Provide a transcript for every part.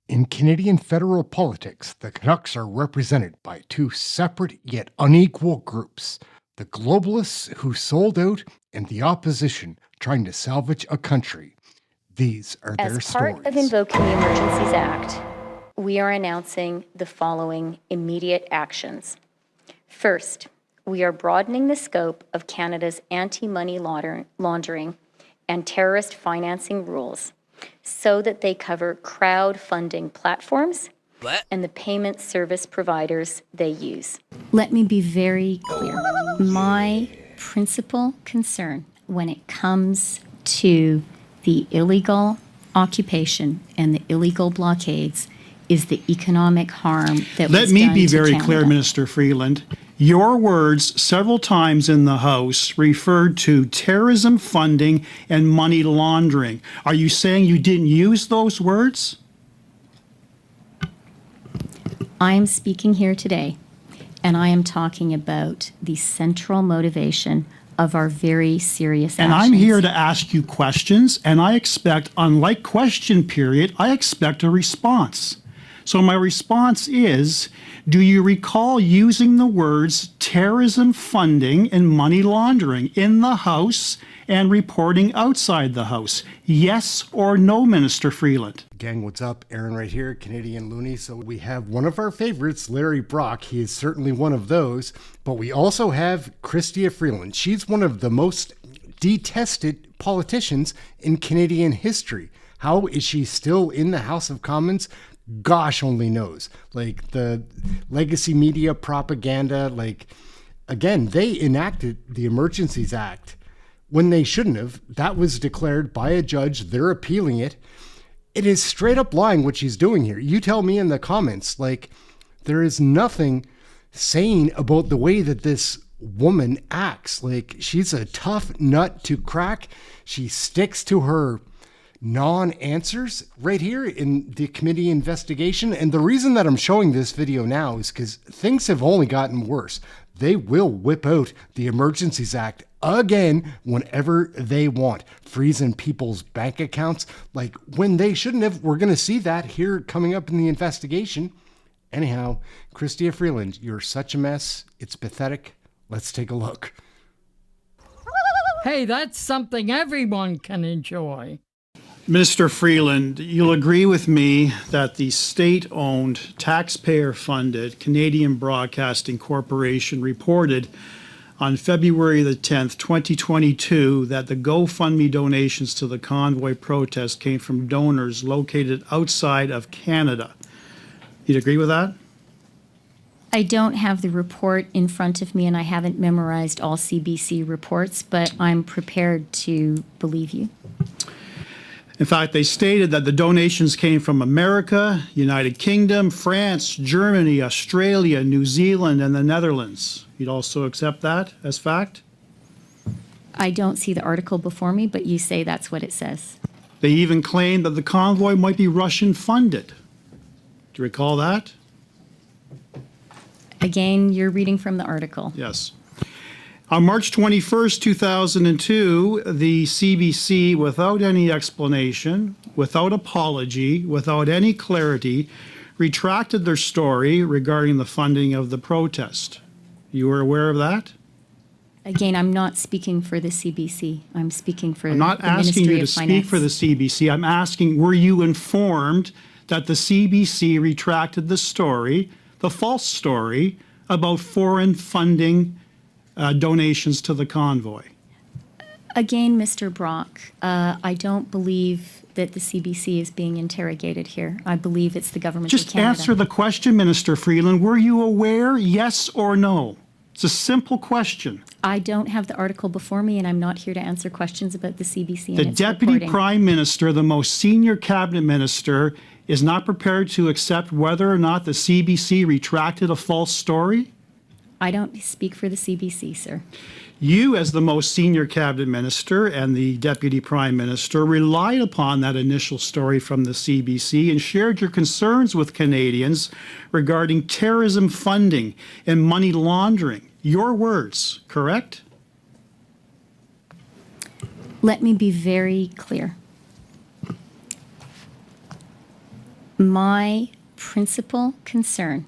In Canadian federal politics, the Canucks are represented by two separate yet unequal groups: the globalists who sold out and the opposition trying to salvage a country. These are their As part stories. of invoking the Emergencies Act, we are announcing the following immediate actions. First, we are broadening the scope of Canada's anti-money laundering and terrorist financing rules so that they cover crowdfunding platforms and the payment service providers they use. Let me be very clear. My principal concern when it comes to the illegal occupation and the illegal blockades is the economic harm that was done to Canada. Let me be very clear, Minister Freeland. Your words several times in the House referred to terrorism funding and money laundering. Are you saying you didn't use those words? I am speaking here today, and I am talking about the central motivation of our very serious And actions. I'm here to ask you questions, and I expect, unlike question period, I expect a response. So my response is, do you recall using the words terrorism funding and money laundering in the House and reporting outside the House? Yes or no, Minister Freeland? Gang, what's up? Aaron right here, Canadian Looney. So we have one of our favorites, Larry Brock. He is certainly one of those. But we also have Chrystia Freeland. She's one of the most detested politicians in Canadian history. How is she still in the House of Commons? Gosh only knows. Like, the legacy media propaganda, like, again, they enacted the Emergencies Act when they shouldn't have. That was declared by a judge. They're appealing it. It is straight up lying what she's doing here. You tell me in the comments. Like, there is nothing sane about the way that this woman acts. Like, she's a tough nut to crack. She sticks to her non-answers right here in the committee investigation. And the reason that I'm showing this video now is because things have only gotten worse. They will whip out the Emergencies Act again whenever they want, freezing people's bank accounts like when they shouldn't have. We're going to see that here coming up in the investigation. Anyhow, Chrystia Freeland, you're such a mess. It's pathetic. Let's take a look. Hey, that's something everyone can enjoy. Minister Freeland, you'll agree with me that the state-owned, taxpayer-funded Canadian Broadcasting Corporation reported on February the 10th, 2022, that the GoFundMe donations to the convoy protest came from donors located outside of Canada. You'd agree with that? I don't have the report in front of me, and I haven't memorized all CBC reports, but I'm prepared to believe you. In fact, they stated that the donations came from America, United Kingdom, France, Germany, Australia, New Zealand, and the Netherlands. You'd also accept that as fact? I don't see the article before me, but you say that's what it says. They even claimed that the convoy might be Russian-funded. Do you recall that? Again, you're reading from the article. Yes. On March 21st, 2002, the CBC, without any explanation, without apology, without any clarity, retracted their story regarding the funding of the protest. You were aware of that? Again, I'm not speaking for the CBC. I'm speaking for the I'm not asking you to speak for the CBC. I'm asking, were you informed that the CBC retracted the story, the false story, about foreign funding donations to the convoy? Again, Mr. Brock, I don't believe that the CBC is being interrogated here. I believe it's the government of Just Canada. answer the question, Minister Freeland. Were you aware, yes or no? It's a simple question. I don't have the article before me, and I'm not here to answer questions about the CBC and The its Deputy reporting. Prime Minister, the most senior cabinet minister, is not prepared to accept whether or not the CBC retracted a false story? I don't speak for the CBC, sir. You, as the most senior cabinet minister and the deputy prime minister, relied upon that initial story from the CBC and shared your concerns with Canadians regarding terrorism funding and money laundering. Your words, correct? Let me be very clear. My principal concern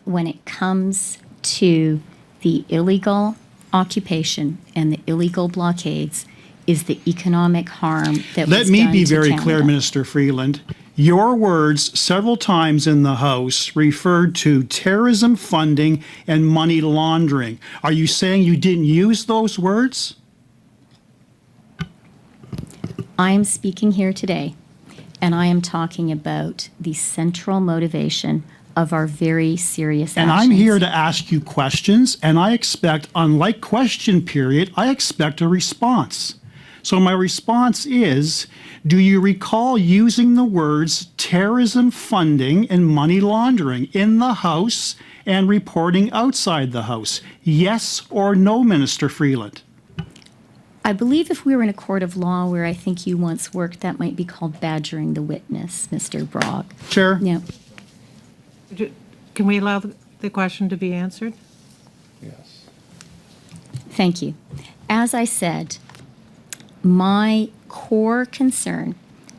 when it comes to the illegal occupation and the illegal blockades is the economic harm that was done to Let me be very Canada. clear, Minister Freeland. Your words several times in the House referred to terrorism funding and money laundering. Are you saying you didn't use those words? I am speaking here today, and I am talking about the central motivation of our very serious And actions. I'm here to ask you questions, and I expect, unlike question period, I expect a response. So my response is, do you recall using the words terrorism funding and money laundering in the House and reporting outside the House? Yes or no, Minister Freeland? I believe if we were in a court of law where I think you once worked, that might be called badgering the witness, Mr. Brock. Chair? Yeah. Can we allow the question to be answered? Thank you. As I said, my core concern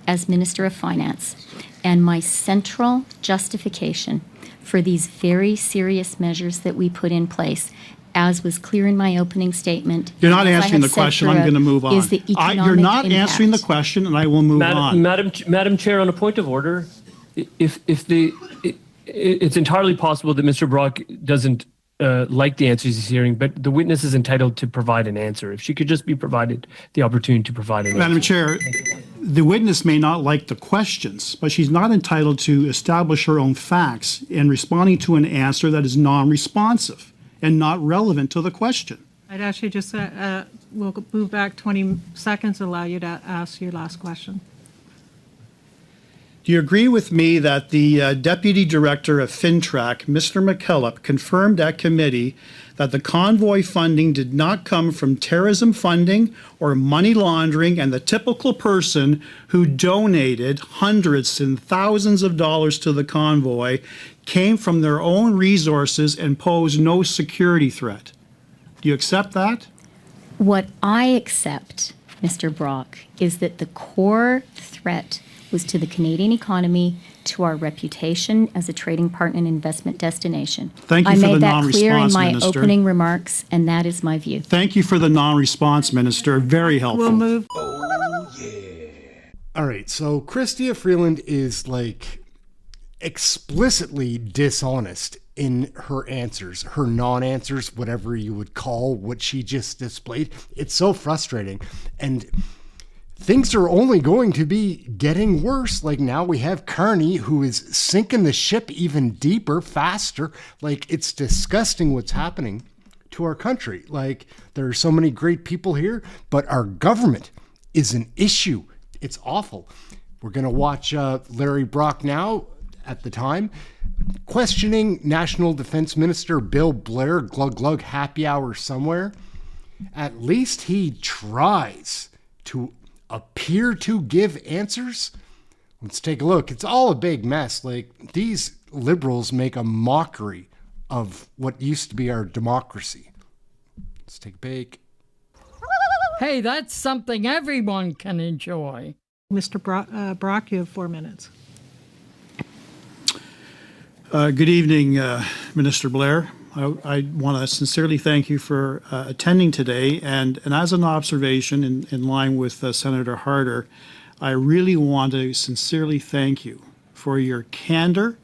as Minister of Finance and my central justification for these very serious measures that we put in place, as was clear in my opening statement. You're not as I answering have the said question. I'm throughout, going to move on. Is the economic You're not impact. answering the question, and I will move on. Madam Chair, on a point of order, it's entirely possible that Mr. Brock doesn't like the answers he's hearing, but the witness is entitled to provide an answer. If she could just be provided the opportunity to provide an Madam answer. Chair, the witness may not like the questions, but she's not entitled to establish her own facts in responding to an answer that is non-responsive and not relevant to the question. I'd actually just, we'll move back 20 seconds, allow you to ask your last question. Do you agree with me that the Deputy Director of FinTrack, Mr. McKillop, confirmed at committee that the convoy funding did not come from terrorism funding or money laundering, and the typical person who donated hundreds and thousands of dollars to the convoy came from their own resources and posed no security threat? Do you accept that? What I accept, Mr. Brock, is that the core threat was to the Canadian economy, to our reputation as a trading partner and investment destination. Thank you I for made the that clear in non-response, my Minister. opening remarks, and that is my view. Thank you for the non-response, Minister. Very helpful. We'll move. All right, so Chrystia Freeland is like explicitly dishonest in her answers, her non-answers, whatever you would call what she just displayed. It's so frustrating. And things are only going to be getting worse. Like now we have Carney, who is sinking the ship even deeper, faster. Like it's disgusting what's happening to our country. Like there are so many great people here, but our government is an issue. It's awful. We're going to watch Larry Brock now at the time questioning National Defense Minister Bill Blair, glug glug happy hour somewhere. At least he tries to appear to give answers. Let's take a look. It's all a big mess. Like these liberals make a mockery of what used to be our democracy. Let's take a break. Hey, that's something everyone can enjoy. Mr. Brock, you have 4 minutes. Good evening, Minister Blair. I want to sincerely thank you for attending today. And as an observation in line with Senator Harder, I really want to sincerely thank you for your candor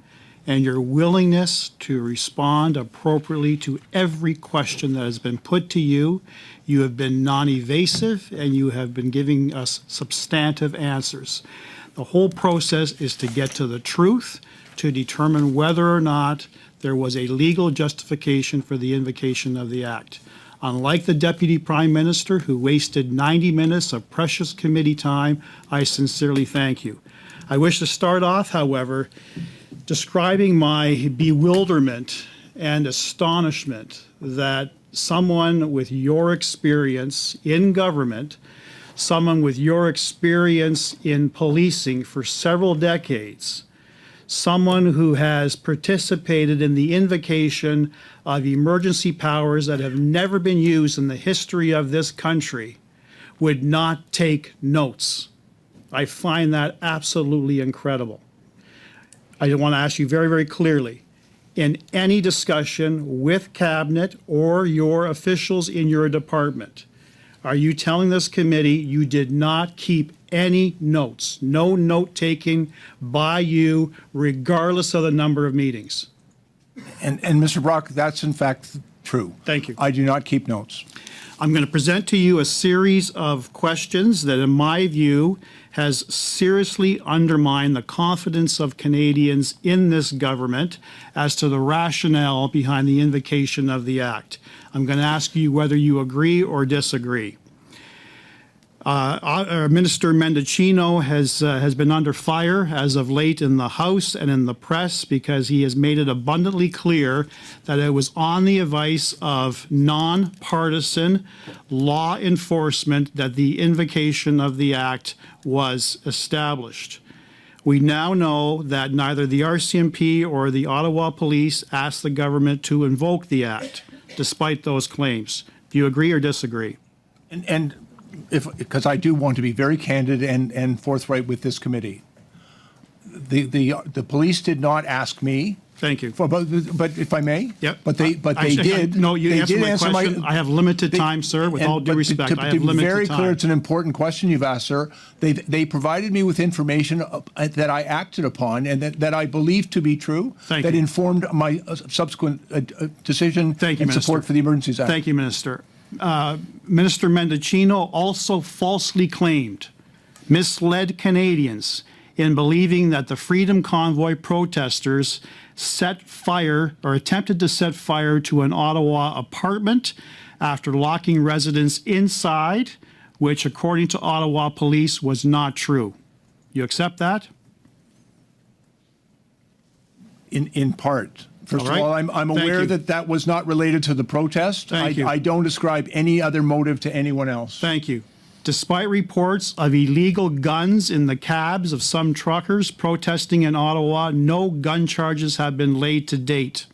and your willingness to respond appropriately to every question that has been put to you. You have been non-evasive and you have been giving us substantive answers. The whole process is to get to the truth, to determine whether or not there was a legal justification for the invocation of the act. Unlike the Deputy Prime Minister, who wasted 90 minutes of precious committee time, I sincerely thank you. I wish to start off, however, describing my bewilderment and astonishment that someone with your experience in government, someone with your experience in policing for several decades, someone who has participated in the invocation of emergency powers that have never been used in the history of this country, would not take notes. I find that absolutely incredible. I want to ask you very, very clearly, in any discussion with cabinet or your officials in your department, are you telling this committee you did not keep any notes, no note taking by you, regardless of the number of meetings? And Mr. Brock, that's in fact true. Thank you. I do not keep notes. I'm going to present to you a series of questions that, in my view, has seriously undermined the confidence of Canadians in this government as to the rationale behind the invocation of the Act. I'm going to ask you whether you agree or disagree. Minister Mendocino has been under fire as of late in the House and in the press because he has made it abundantly clear that it was on the advice of nonpartisan law enforcement that the invocation of the Act was established. We now know that neither the RCMP or the Ottawa Police asked the government to invoke the Act, despite those claims. Do you agree or disagree? And because I do want to be very candid and forthright with this committee. The police did not ask me. Thank you. But if I may. Yep. But they did. No, you they answered did my answer question. I have limited time, sir. With all due respect, I have limited time. To be very clear, it's an important question you've asked, sir. They provided me with information that I acted upon and that I believed to be true. Thank that you. informed my subsequent decision Thank you, and Minister. support for the Emergencies Act. Thank you, Minister. Minister Mendocino also falsely claimed, misled Canadians in believing that the Freedom Convoy protesters set fire or attempted to set fire to an Ottawa apartment after locking residents inside, which, according to Ottawa Police, was not true. You accept that? In part. First All right. of all, I'm Thank aware you. that was not related to the protest. Thank you. I don't ascribe any other motive to anyone else. Thank you. Despite reports of illegal guns in the cabs of some truckers protesting in Ottawa, no gun charges have been laid to date.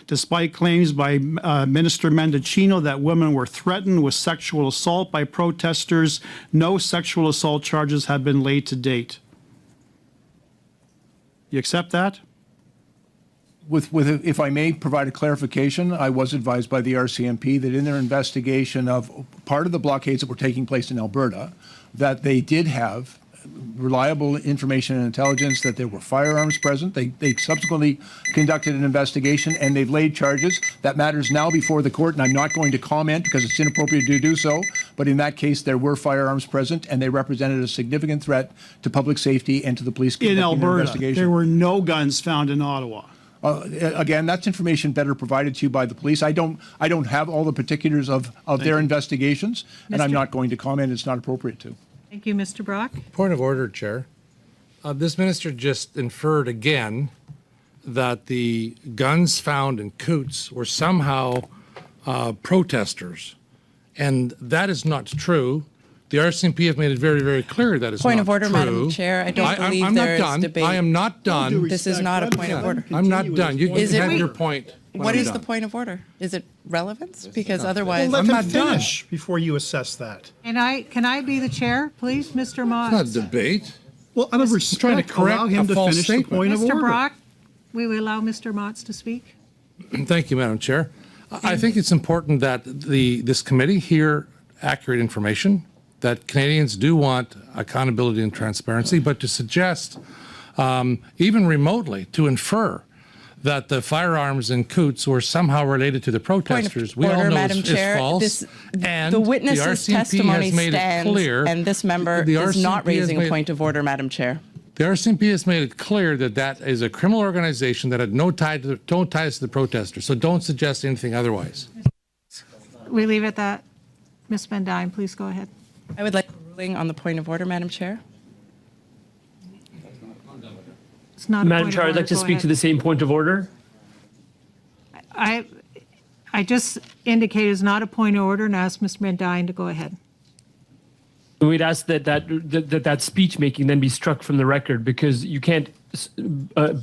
Despite claims by Minister Mendocino that women were threatened with sexual assault by protesters, no sexual assault charges have been laid to date. You accept that? If I may provide a clarification, I was advised by the RCMP that in their investigation of part of the blockades that were taking place in Alberta, that they did have reliable information and intelligence that there were firearms present. They subsequently conducted an investigation and they've laid charges. That matters now before the court, and I'm not going to comment because it's inappropriate to do so. But in that case, there were firearms present and they represented a significant threat to public safety and to the police In conducting an Alberta, investigation. there were no guns found in Ottawa. Again, that's information better provided to you by the police. I don't have all the particulars of their investigations, and I'm not going to comment. It's not appropriate to. Thank you, Mr. Brock. Point of order, Chair. This minister just inferred again that the guns found in Coots were somehow protesters, and that is not true. The RCMP have made it very, very clear that it's not true. Point of order, Madam Chair. I don't believe there is debate. I am not done. This is not a point of order. I'm not done. You Is it- have your point. What is the point of order? Is it relevance? Because otherwise, Well, I'm let him not done. finish before you assess that. Can I be the chair, please, Mr. Mott? Not debate. Well, out of trying to respect, correct allow him a to false finish the statement. point of Mr. order. Brock, we will allow Mr. Motts to speak. Thank you, Madam Chair. I think it's important that this committee hear accurate information, that Canadians do want accountability and transparency, but to suggest, even remotely, to infer that the firearms in Coots were somehow related to the protesters, we all order, know Madam is Chair. false. And the witness's RCMP testimony has made it stands, clear, and this member the is not RCMP has raising a made- point of order, Madam Chair. The RCMP has made it clear that that is a criminal organization that had no ties to the protesters. So don't suggest anything otherwise. We leave it at that. Ms. Van Dyne, please go ahead. I would like a ruling on the point of order, Madam Chair. It's not a Madam point Chair, of I'd order. like to Go speak to ahead. the same point of order. I just indicated it's not a point of order and asked Ms. Van Dyne to go ahead. We'd ask that speech making then be struck from the record because you can't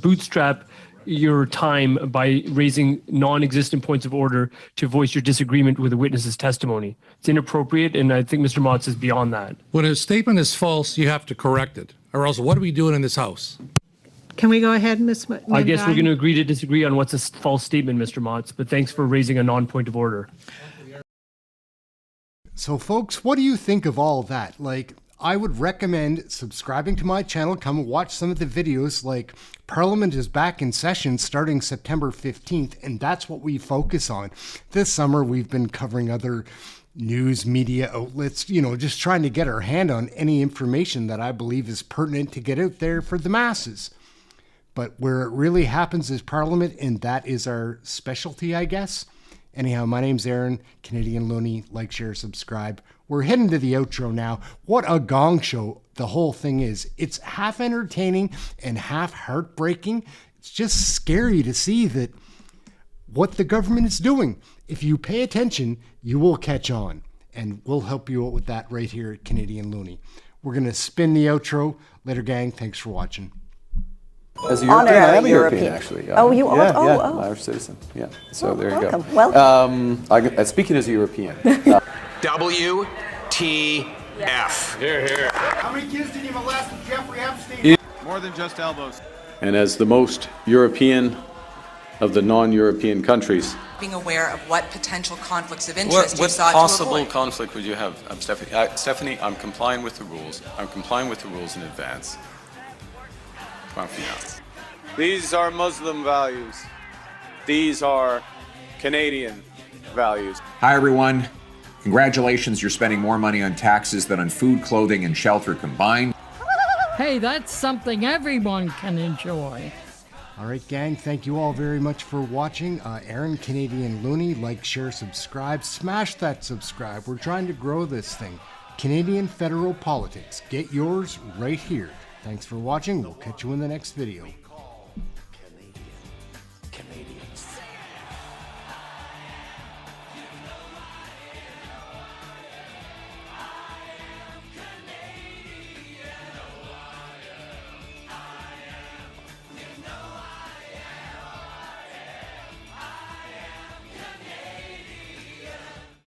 bootstrap your time by raising non-existent points of order to voice your disagreement with the witness's testimony. It's inappropriate, and I think Mr. Motts is beyond that. When a statement is false, you have to correct it. Or else what are we doing in this House? can we go ahead, Ms. I guess we're Mandine? going to agree to disagree on what's a false statement, Mr. Motz, but thanks for raising a non-point of order. So folks, what do you think of all that? Like, I would recommend subscribing to my channel. Come and watch some of the videos. Like, Parliament is back in session starting September 15th, and that's what we focus on. This summer, we've been covering other news media outlets, just trying to get our hand on any information that I believe is pertinent to get out there for the masses. But where it really happens is Parliament, and that is our specialty, I guess. Anyhow, my name's Aaron, Canadian Looney. Like, share, subscribe. We're heading to the outro now. What a gong show the whole thing is. It's half entertaining and half heartbreaking. It's just scary to see that what the government is doing. If you pay attention, you will catch on. And we'll help you out with that right here at Canadian Looney. We're going to spin the outro. Later, gang. Thanks for watching. As a European, I am a European, actually. Oh, you are? Yeah, Oh, yeah, oh. I'm Irish citizen. Yeah, so there you welcome. go. Welcome. Speaking as a European. WTF. Here, here. How many kids did you molest with Jeffrey Epstein? More than just elbows. And as the most European of the non-European countries, being aware of what potential conflicts of interest you sought What to possible avoid. conflict would you have? Stephanie, I'm complying with the rules. I'm complying with the rules in advance. These are Muslim values. These are Canadian values. Hi, everyone. Congratulations, you're spending more money on taxes than on food, clothing, and shelter combined. Hey, that's something everyone can enjoy. All right, gang, thank you all very much for watching. Aaron, Canadian Looney, like, share, subscribe. Smash that subscribe. We're trying to grow this thing. Canadian Federal Politics. Get yours right here. Thanks for watching. We'll catch you in the next video.